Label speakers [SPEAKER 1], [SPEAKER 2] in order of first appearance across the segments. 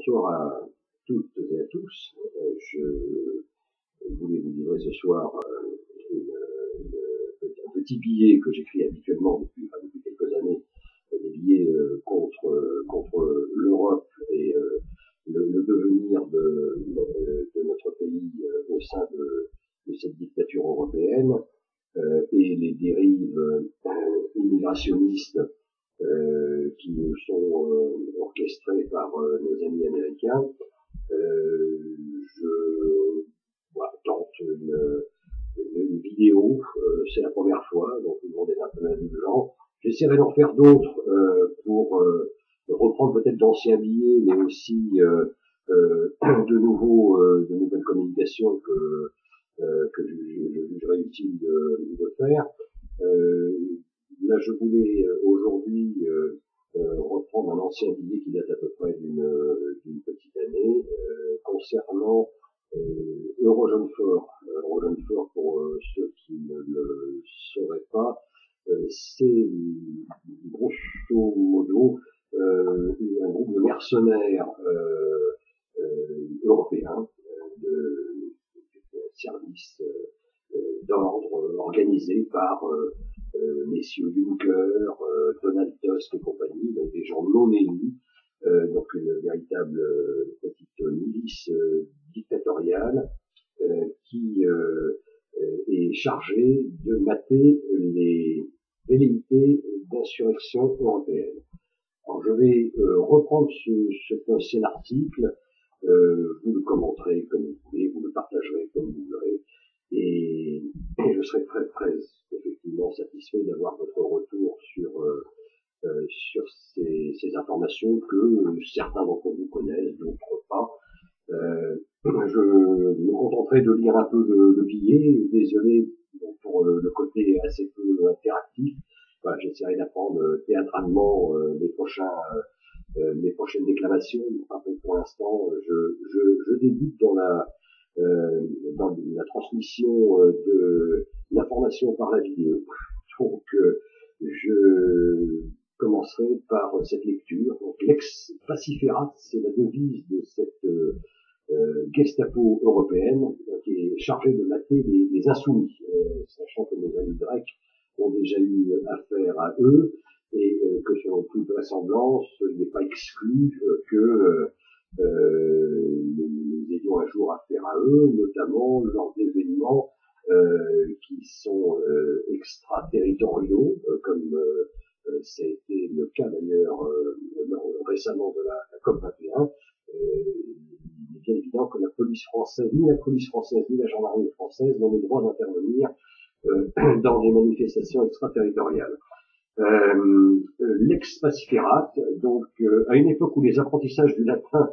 [SPEAKER 1] Bonsoir à toutes et à tous. Je voulais vous livrer ce soir un petit billet que j'écris habituellement depuis quelques années, des billets contre l'Europe et le devenir de notre pays au sein de cette dictature européenne et les dérives immigrationnistes qui nous sont orchestrées par nos amis américains. Tente une vidéo, c'est la première fois, donc tout le monde est un peu indulgent. J'essaierai d'en faire d'autres pour reprendre peut-être d'anciens billets, mais aussi de nouvelles communications que je jugerais utile de faire. Là, je voulais aujourd'hui reprendre un ancien billet qui date à peu près d'une petite année concernant Eurojaune Fort. Eurojaune Fort, pour ceux qui ne le sauraient pas, c'est grosso modo un groupe de mercenaires européens de services d'ordre organisés par messieurs Juncker, Donald Tusk et compagnie, donc des gens non élus, donc une véritable petite milice dictatoriale qui est chargée de mater les velléités d'insurrection européenne. Alors je vais reprendre cet ancien article, vous le commenterez comme vous voulez, vous le partagerez comme vous voudrez, et je serai très effectivement satisfait d'avoir votre retour sur ces informations que certains d'entre vous connaissent, d'autres pas. Je me contenterai de lire un peu de billets. Désolé pour le côté assez peu interactif. Voilà, j'essaierai d'apprendre théâtralement mes prochaines déclamations. Enfin, pour l'instant, je débute dans la transmission de l'information par la vidéo. Donc, je commencerai par cette lecture. Donc, Lex Paciferat, c'est la devise de cette Gestapo européenne qui est chargée de mater les insoumis, sachant que nos amis grecs ont déjà eu affaire à eux et que selon toute vraisemblance, il n'est pas exclu que nous ayons un jour affaire à eux, notamment lors d'événements qui sont extraterritoriaux, comme ça a été le cas d'ailleurs récemment de la COP21. Il est bien évident que la police française, ni la gendarmerie française n'ont le droit d'intervenir dans des manifestations extraterritoriales. Lex Paciferat, donc à une époque où les apprentissages du latin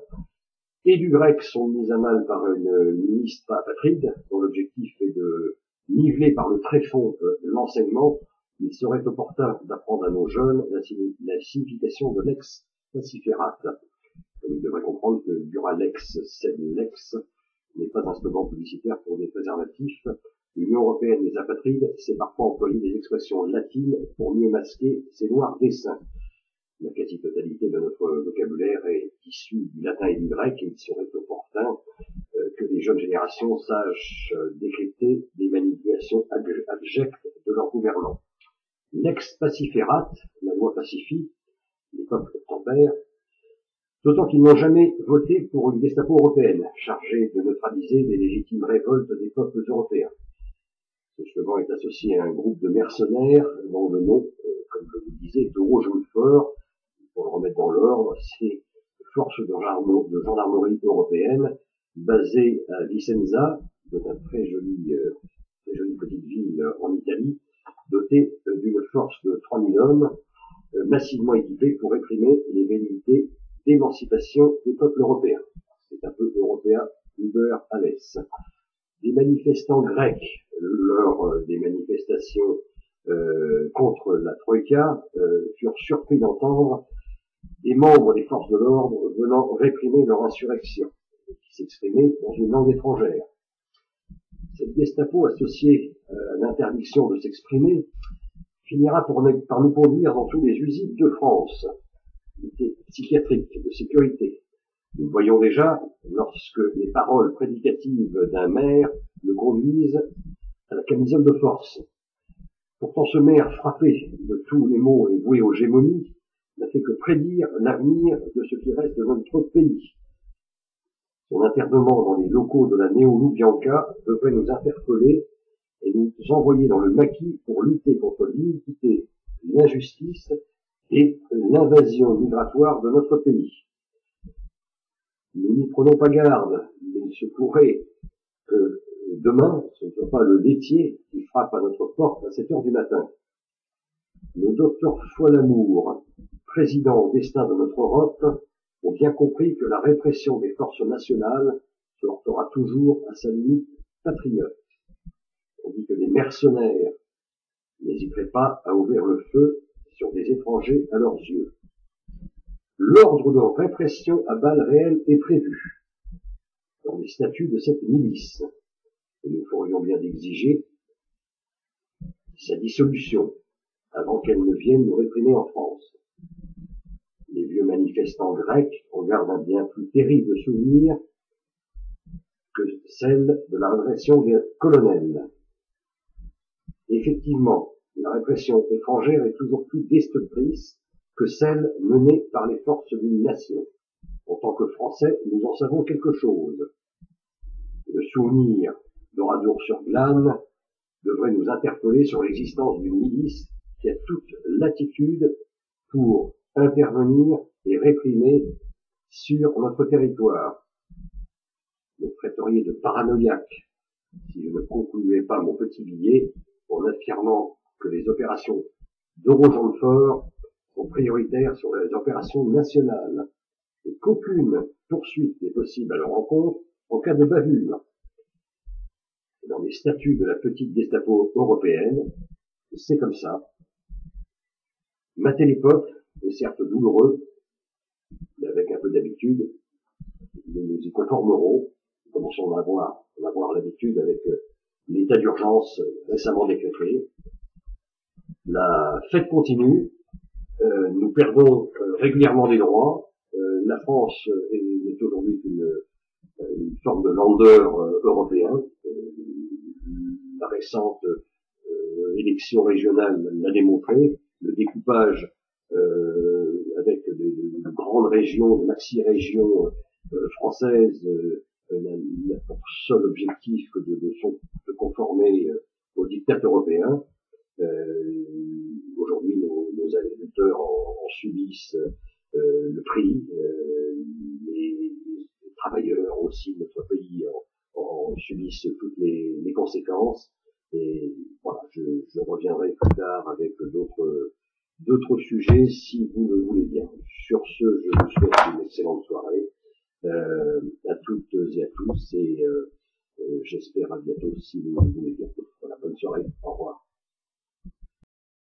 [SPEAKER 1] et du grec sont mis à mal par une ministre apatride, dont l'objectif est de niveler par le tréfonds l'enseignement, il serait opportun d'apprendre à nos jeunes la signification de Lex Paciferat. Vous devrez comprendre que Duralex, sed Lex, n'est pas un slogan publicitaire pour des préservatifs. L'Union européenne des apatrides sait parfois employer des expressions latines pour mieux masquer ses noirs desseins. La quasi-totalité de notre vocabulaire est issue du latin et du grec, et il serait opportun que les jeunes générations sachent décrypter les manipulations abjectes de leurs gouvernants. Lex Paciferat, la loi pacifie, les peuples tempèrent, d'autant qu'ils n'ont jamais voté pour une Gestapo européenne, chargée de neutraliser les légitimes révoltes des peuples européens. Ce slogan est associé à un groupe de mercenaires dont le nom, comme je vous le disais, est Eurojaune Fort. Pour le remettre dans l'ordre, c'est force de gendarmerie européenne basée à Vicenza, dans une très jolie petite ville en Italie, dotée d'une force de 3000 hommes, massivement équipée pour réprimer les velléités d'émancipation des peuples européens. C'est un peu européen Uber alles. Les manifestants grecs, lors des manifestations contre la Troïka, furent surpris d'entendre des membres des forces de l'ordre venant réprimer leur insurrection, qui s'exprimait dans une langue étrangère. Cette Gestapo associée à l'interdiction de s'exprimer finira par nous conduire dans tous les usines de France, psychiatriques, de sécurité, Nous voyons déjà, lorsque les paroles prédicatives d'un maire le conduisent à la camisole de force. Pourtant ce maire, frappé de tous les maux et voué aux gémonies, n'a fait que prédire l'avenir de ce qui reste de notre pays. Son internement dans les locaux de la Néo-Loubianca devrait nous interpeller et nous envoyer dans le maquis pour lutter contre l'iniquité, l'injustice et l'invasion migratoire de notre pays. Nous n'y prenons pas garde, mais il se pourrait que demain, ce ne soit pas le laitier qui frappe à notre porte à 7 heures du matin. Nos docteurs Foy-Lamour, président au destin de notre Europe, ont bien compris que la répression des forces nationales se heurtera toujours à sa limite patriote. On dit que les mercenaires n'hésiteraient pas à ouvrir le feu sur des étrangers à leurs yeux. L'ordre de répression à balles réelles est prévu dans les statuts de cette milice. Et nous ferions bien d'exiger sa dissolution avant qu'elle ne vienne nous réprimer en France. Les vieux manifestants grecs en gardent un bien plus terrible souvenir que celle de la répression des colonels. Effectivement, la répression étrangère est toujours plus destructrice que celle menée par les forces d'une nation. En tant que Français, nous en savons quelque chose. Le souvenir d'Oradour-sur-Glane devrait nous interpeller sur l'existence d'une milice qui a toute latitude pour intervenir et réprimer sur notre territoire. Me traiteriez de paranoïaque si je ne concluais pas mon petit billet en affirmant que les opérations d'Oro-Jean-de-Fort sont prioritaires sur les opérations nationales et qu'aucune poursuite n'est possible à leur encontre en cas de bavure. Dans les statuts de la petite Gestapo européenne, c'est comme ça. Mater l'époque est certes douloureux, mais avec un peu d'habitude, nous nous y conformerons. Nous commençons à avoir l'habitude avec l'état d'urgence récemment décrété. La fête continue, nous perdons régulièrement des droits. La France est aujourd'hui une forme de lander européen. La récente élection régionale l'a démontré. Le découpage avec de grandes régions, de maxi-régions françaises, n'a pour seul objectif que de conformer aux diktats européens. Aujourd'hui, nos agriculteurs en subissent le prix, les travailleurs aussi de notre pays en subissent toutes les conséquences. Et voilà, je reviendrai plus tard avec d'autres sujets si vous le voulez bien. Sur ce, je vous souhaite une excellente soirée à toutes et à tous et j'espère à bientôt si vous le voulez bien. Voilà, bonne soirée, au revoir.